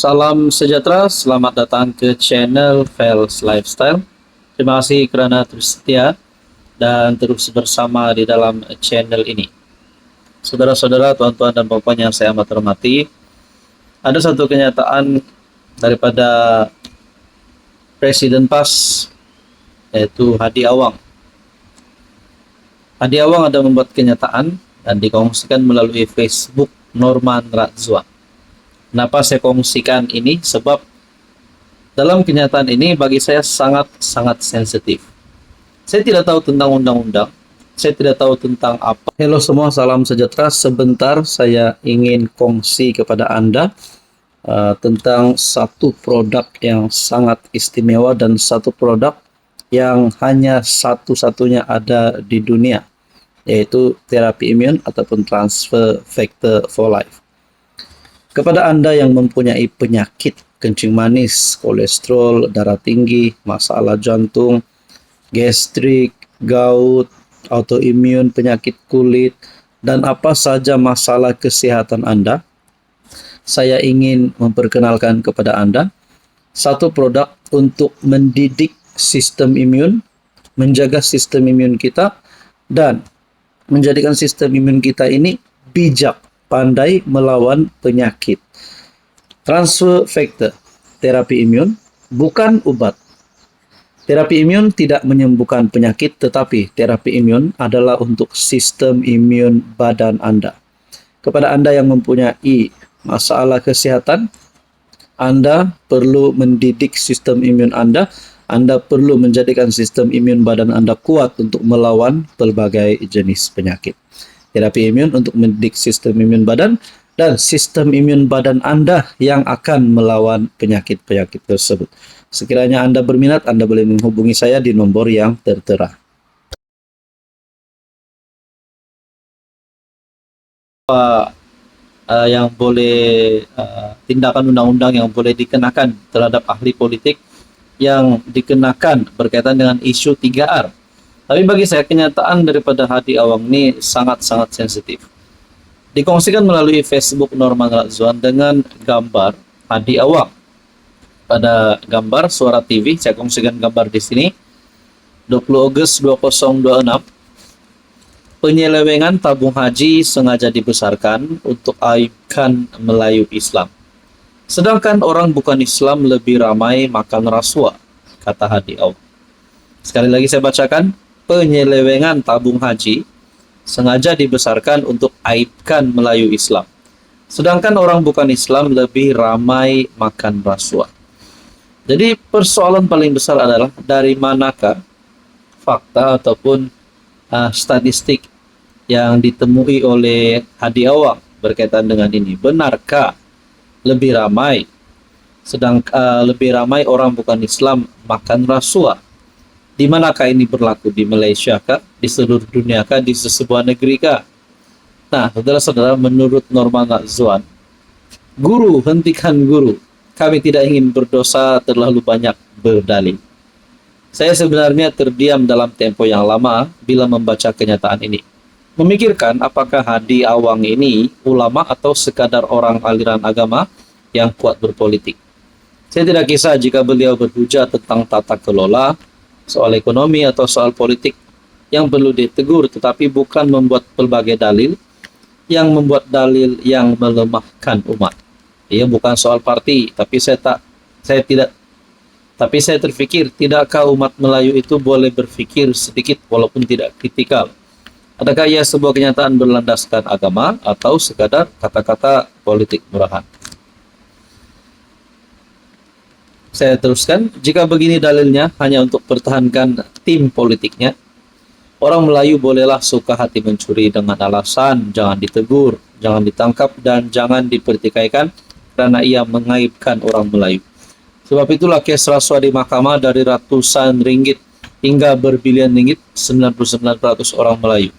Salam sejahtera, selamat datang ke channel Fels Lifestyle. Terima kasih kerana terus setia dan terus bersama di dalam channel ini. Saudara-saudara, tuan-tuan dan puan yang saya amat hormati, ada satu kenyataan daripada Presiden PAS, yaitu Hadi Awang. Hadi Awang ada membuat kenyataan dan dikongsikan melalui Facebook Norman Radzwan. Kenapa saya kongsikan ini? Sebab dalam kenyataan ini bagi saya sangat sensitif. Saya tidak tahu tentang undang-undang, saya tidak tahu tentang apa. Halo semua, salam sejahtera. Sebentar saya ingin kongsi kepada Anda tentang satu produk yang sangat istimewa dan satu produk yang hanya satu-satunya ada di dunia, yaitu terapi imun ataupun transfer factor for life. Kepada Anda yang mempunyai penyakit kencing manis, kolesterol, darah tinggi, masalah jantung, gastrik, gout, autoimun, penyakit kulit, dan apa saja masalah kesehatan Anda, saya ingin memperkenalkan kepada Anda satu produk untuk mendidik sistem imun, menjaga sistem imun kita, dan menjadikan sistem imun kita ini bijak, pandai melawan penyakit. Transfer factor, terapi imun, bukan obat. Terapi imun tidak menyembuhkan penyakit, tetapi terapi imun adalah untuk sistem imun badan Anda. Kepada Anda yang mempunyai masalah kesehatan, Anda perlu mendidik sistem imun Anda. Anda perlu menjadikan sistem imun badan Anda kuat untuk melawan berbagai jenis penyakit. Terapi imun untuk mendidik sistem imun badan dan sistem imun badan Anda yang akan melawan penyakit-penyakit tersebut. Sekiranya Anda berminat, Anda boleh menghubungi saya di nomor yang tertera. Yang boleh tindakan undang-undang yang boleh dikenakan terhadap ahli politik yang dikenakan berkaitan dengan isu 3R. Tapi bagi saya kenyataan daripada Hadi Awang ini sangat sensitif. Dikongsikan melalui Facebook Norman Radzwan dengan gambar Hadi Awang. Pada gambar Suara TV, saya kongsikan gambar di sini. 20 Agustus 2026. Penyelewengan tabung haji sengaja dibesarkan untuk aibkan Melayu Islam. Sedangkan orang bukan Islam lebih ramai makan rasuah, kata Hadi Awang. Sekali lagi saya bacakan. Penyelewengan tabung haji sengaja dibesarkan untuk aibkan Melayu Islam. Sedangkan orang bukan Islam lebih ramai makan rasuah. Jadi persoalan paling besar adalah dari manakah fakta ataupun statistik yang ditemui oleh Hadi Awang berkaitan dengan ini. Benarkah lebih ramai lebih ramai orang bukan Islam makan rasuah? Di manakah ini berlaku? Di Malaysia kah? Di seluruh dunia kah? Di sebuah negeri kah? Nah, saudara-saudara, menurut Norman Radzwan, guru, hentikan guru. Kami tidak ingin berdosa terlalu banyak berdalil. Saya sebenarnya terdiam dalam tempo yang lama bila membaca kenyataan ini. Memikirkan apakah Hadi Awang ini ulama atau sekadar orang aliran agama yang kuat berpolitik. Saya tidak kisah jika beliau berhujah tentang tata kelola, soal ekonomi atau soal politik yang perlu ditegur, tetapi bukan membuat pelbagai dalil yang membuat dalil yang melemahkan umat. Ia bukan soal parti, tapi saya terfikir, tidakkah umat Melayu itu boleh berfikir sedikit walaupun tidak kritikal? Adakah ia sebuah kenyataan berlandaskan agama atau sekadar kata-kata politik murahan? Saya teruskan, jika begini dalilnya hanya untuk pertahankan tim politiknya, orang Melayu bolehlah suka hati mencuri dengan alasan jangan ditegur, jangan ditangkap, dan jangan dipertikaikan karena ia mengaibkan orang Melayu. Sebab itulah kes rasuah di mahkamah dari ratusan ringgit hingga berbilion ringgit 99% orang Melayu.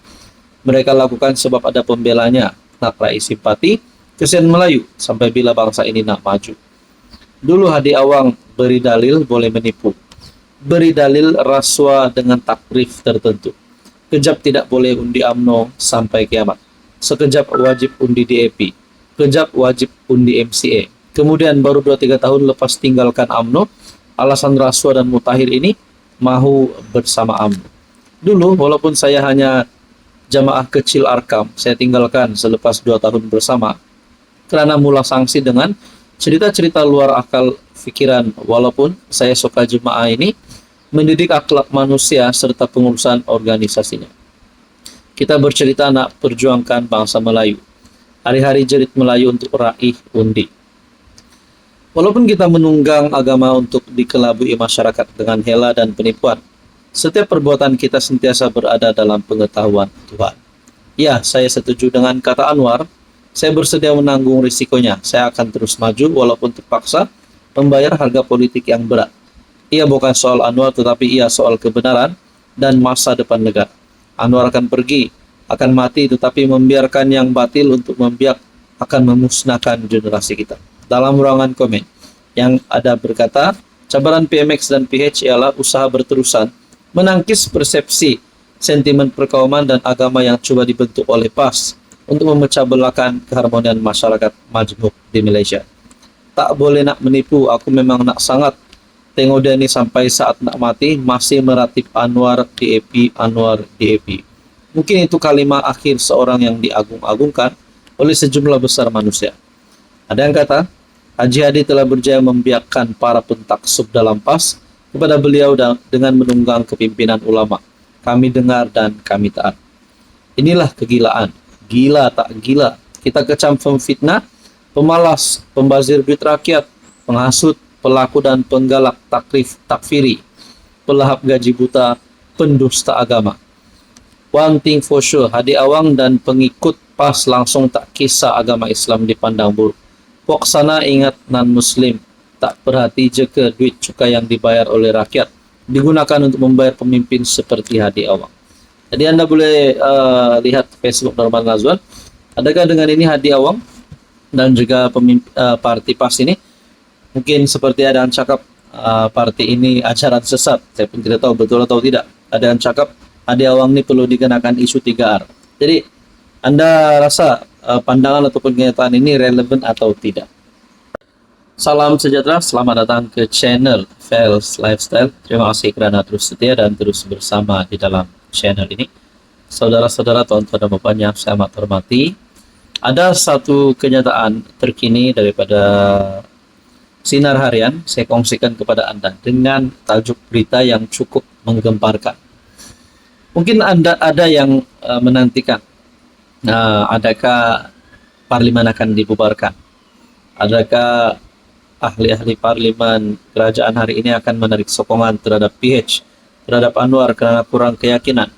Mereka lakukan sebab ada pembelanya, nak raih simpati, kesian Melayu, sampai bila bangsa ini nak maju. Dulu Hadi Awang beri dalil boleh menipu. Beri dalil rasuah dengan takrif tertentu. Kejap tidak boleh undi UMNO sampai kiamat. Sekejap wajib undi DAP. Kejap wajib undi MCA. Kemudian baru 2-3 tahun lepas tinggalkan UMNO, alasan Raswa dan Mutakhir ini mau bersama UMNO. Dulu walaupun saya hanya jamaah kecil Arkam, saya tinggalkan selepas 2 tahun bersama karena mula sanksi dengan cerita-cerita luar akal fikiran. Walaupun saya suka jemaah ini mendidik akhlak manusia serta pengurusan organisasinya. Kita bercerita nak perjuangkan bangsa Melayu. Hari-hari jerit Melayu untuk raih undi. Walaupun kita menunggang agama untuk dikelabui masyarakat dengan hela dan penipuan, setiap perbuatan kita sentiasa berada dalam pengetahuan Tuhan. Ya, saya setuju dengan kata Anwar. Saya bersedia menanggung risikonya. Saya akan terus maju walaupun terpaksa membayar harga politik yang berat. Ia bukan soal Anwar, tetapi ia soal kebenaran dan masa depan negara. Anwar akan pergi, akan mati, tetapi membiarkan yang batil untuk membiak akan memusnahkan generasi kita. Dalam ruangan komen yang ada berkata, cabaran PMX dan PH ialah usaha berterusan menangkis persepsi, sentimen perkauman dan agama yang coba dibentuk oleh PAS untuk memecah belahkan keharmonian masyarakat majmuk di Malaysia. Tak boleh nak menipu, aku memang nak sangat tengok dia ni sampai saat nak mati masih meratip Anwar DAP, Anwar DAP. Mungkin itu kalimat akhir seorang yang diagung-agungkan oleh sejumlah besar manusia. Ada yang kata, Haji Hadi telah berjaya membiakkan para pentaksub dalam PAS kepada beliau dengan menunggang kepimpinan ulama. Kami dengar dan kami taat. Inilah kegilaan. Gila tak gila. Kita kecam pemfitnah, pemalas, pembazir duit rakyat, penghasut, pelaku dan penggalak takfiri, pelahap gaji buta, pendusta agama. One thing for sure, Hadi Awang dan pengikut PAS langsung tak kisah agama Islam dipandang buruk. Poksana ingat non-Muslim, tak perhati je ke duit cukai yang dibayar oleh rakyat digunakan untuk membayar pemimpin seperti Hadi Awang. Jadi Anda boleh lihat Facebook Norman Razwan. Adakah dengan ini Hadi Awang dan juga parti PAS ini mungkin seperti ada yang cakap parti ini ajaran sesat. Saya pun tidak tahu betul atau tidak. Ada yang cakap Hadi Awang ini perlu dikenakan isu 3R. Jadi Anda rasa pandangan ataupun kenyataan ini relevan atau tidak? Salam sejahtera, selamat datang ke channel Fels Lifestyle. Terima kasih kerana terus setia dan terus bersama di dalam channel ini. Saudara-saudara, tuan-tuan dan puan yang saya amat hormati, ada satu kenyataan terkini daripada Sinar Harian saya kongsikan kepada Anda dengan tajuk berita yang cukup menggemparkan. Mungkin Anda ada yang menantikan adakah parlimen akan dibubarkan? Adakah ahli-ahli parlimen kerajaan hari ini akan menarik sokongan terhadap PH, terhadap Anwar kerana kurang keyakinan?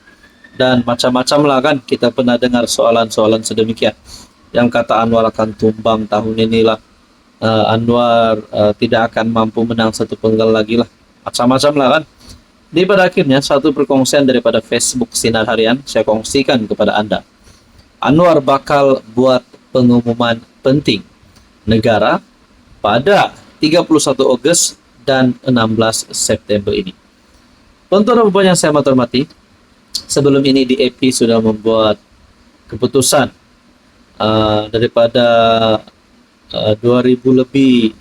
Dan macam-macam lah kan, kita pernah dengar soalan-soalan sedemikian. Yang kata Anwar akan tumbang tahun inilah, Anwar tidak akan mampu menang satu penggal lagi lah. Macam-macam lah kan. Di pada akhirnya, satu perkongsian daripada Facebook Sinar Harian, saya kongsikan kepada Anda. Anwar bakal buat pengumuman penting negara pada 31 Ogos dan 16 September ini. Tuan-tuan dan puan yang saya hormati, sebelum ini DAP sudah membuat keputusan daripada 2.000 lebih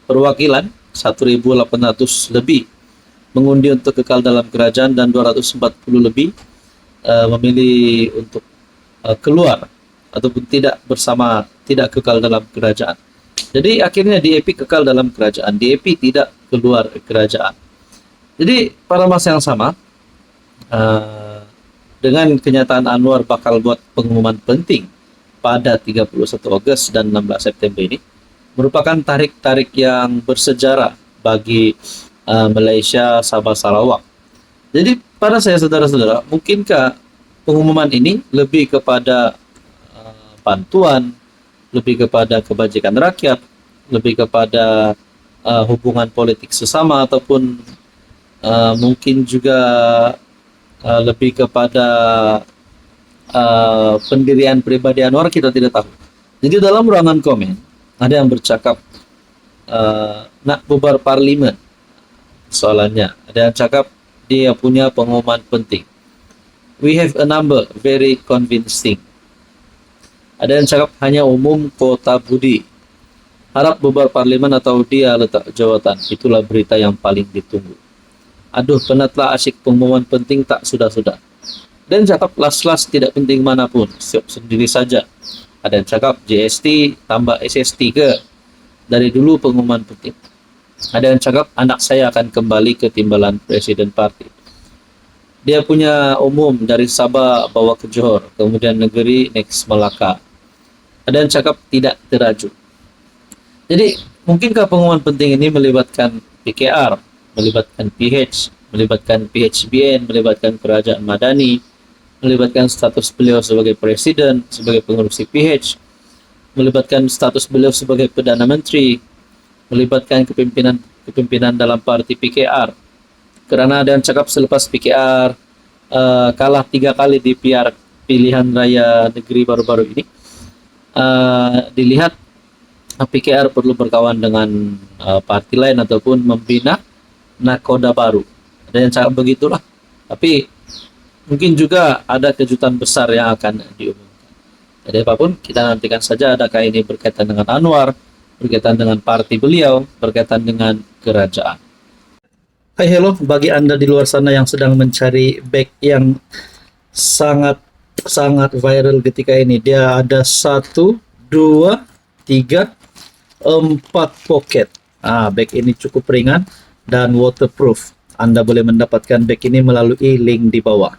perwakilan, 1.800 lebih mengundi untuk kekal dalam kerajaan dan 240 lebih memilih untuk keluar ataupun tidak kekal dalam kerajaan. Jadi akhirnya DAP kekal dalam kerajaan, DAP tidak keluar kerajaan. Jadi pada masa yang sama, dengan kenyataan Anwar bakal buat pengumuman penting pada 31 Ogos dan 16 September ini, merupakan tarik-tarik yang bersejarah bagi Malaysia, Sabah, Sarawak. Jadi pada saya saudara-saudara, mungkinkah pengumuman ini lebih kepada bantuan, lebih kepada kebajikan rakyat, lebih kepada hubungan politik sesama, ataupun mungkin juga lebih kepada pendirian pribadi Anwar, kita tidak tahu. Jadi dalam ruangan komen ada yang bercakap nak bubar parlimen, soalannya. Ada yang cakap dia punya pengumuman penting. We have a number very convincing. Ada yang cakap hanya umum kota budi. Harap bubar parlimen atau dia letak jawatan. Itulah berita yang paling ditunggu. Aduh, penatlah asyik pengumuman penting tak sudah-sudah. Dan cakap las-las tidak penting manapun. Siap sendiri saja. Ada yang cakap JST tambah SST ke? Dari dulu pengumuman penting. Ada yang cakap anak saya akan kembali ke timbalan Presiden Parti. Dia punya umum dari Sabah bawa ke Johor, kemudian negeri next Melaka. Ada yang cakap tidak teraju. Jadi, mungkinkah pengumuman penting ini melibatkan PKR, melibatkan PH, melibatkan PHBN, melibatkan kerajaan Madani, melibatkan status beliau sebagai presiden, sebagai pengurusi PH, melibatkan status beliau sebagai Perdana Menteri, melibatkan kepimpinan dalam parti PKR. Karena ada yang cakap selepas PKR kalah 3 kali di pilihan raya negeri baru-baru ini, dilihat PKR perlu berkawan dengan parti lain ataupun membina nakoda baru. Ada yang cakap begitulah. Tapi mungkin juga ada kejutan besar yang akan diumumkan. Jadi apapun, kita nantikan saja adakah ini berkaitan dengan Anwar, berkaitan dengan parti beliau, berkaitan dengan kerajaan. Hai hello, bagi Anda di luar sana yang sedang mencari bag yang sangat viral ketika ini. Dia ada 1, 2, 3, 4 pocket. Bag ini cukup ringan dan waterproof. Anda boleh mendapatkan bag ini melalui link di bawah.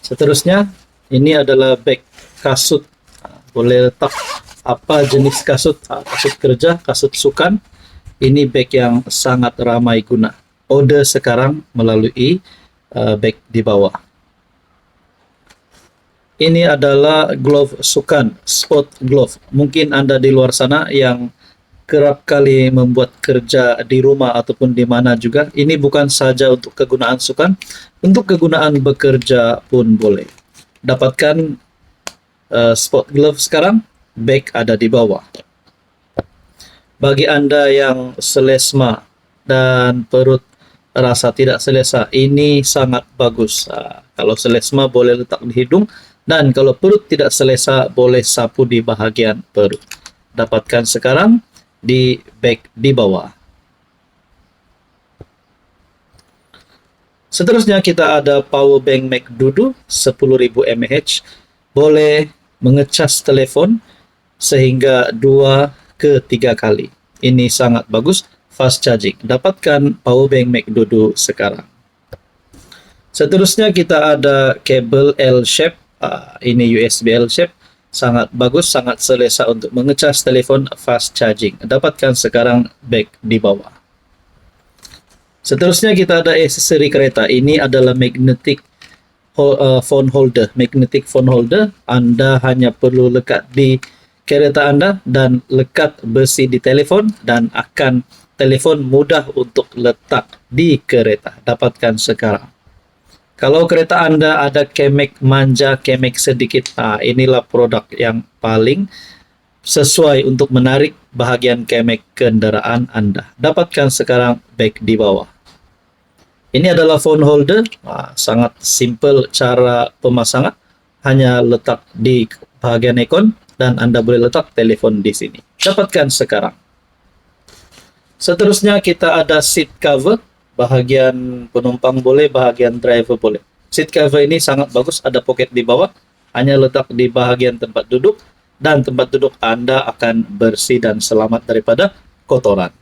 Seterusnya, ini adalah bag kasut. Boleh letak apa jenis kasut, kasut kerja, kasut sukan. Ini bag yang sangat ramai guna. Order sekarang melalui bag di bawah. Ini adalah glove sukan, sport glove. Mungkin Anda di luar sana yang kerap kali membuat kerja di rumah ataupun di mana juga. Ini bukan saja untuk kegunaan sukan, untuk kegunaan bekerja pun boleh. Dapatkan sport glove sekarang, bag ada di bawah. Bagi Anda yang selesma dan perut rasa tidak selesa, ini sangat bagus. Kalau selesma boleh letak di hidung, dan kalau perut tidak selesa boleh sapu di bahagian perut. Dapatkan sekarang di bag di bawah. Seterusnya kita ada power bank MacDudu 10.000 mAh, boleh mengecas telepon sehingga 2 ke 3 kali. Ini sangat bagus, fast charging. Dapatkan power bank MacDudu sekarang. Seterusnya kita ada kabel L-shape. Ini USB L-shape. Sangat bagus, sangat selesa untuk mengecas telefon, fast charging. Dapatkan sekarang bag di bawah. Seterusnya kita ada aksesori kereta. Ini adalah magnetic phone holder. Magnetic phone holder. Anda hanya perlu lekat di kereta Anda dan lekat besi di telefon, dan akan telefon mudah untuk letak di kereta. Dapatkan sekarang. Kalau kereta Anda ada kemek manja, kemek sedikit, inilah produk yang paling sesuai untuk menarik bahagian kemek kendaraan Anda. Dapatkan sekarang bag di bawah. Ini adalah phone holder, sangat simple cara pemasangan. Hanya letak di bahagian ikon dan Anda boleh letak telepon di sini. Dapatkan sekarang. Seterusnya kita ada seat cover. Bahagian penumpang boleh, bahagian driver boleh. Seat cover ini sangat bagus, ada pocket di bawah, hanya letak di bahagian tempat duduk, dan tempat duduk Anda akan bersih dan selamat daripada kotoran.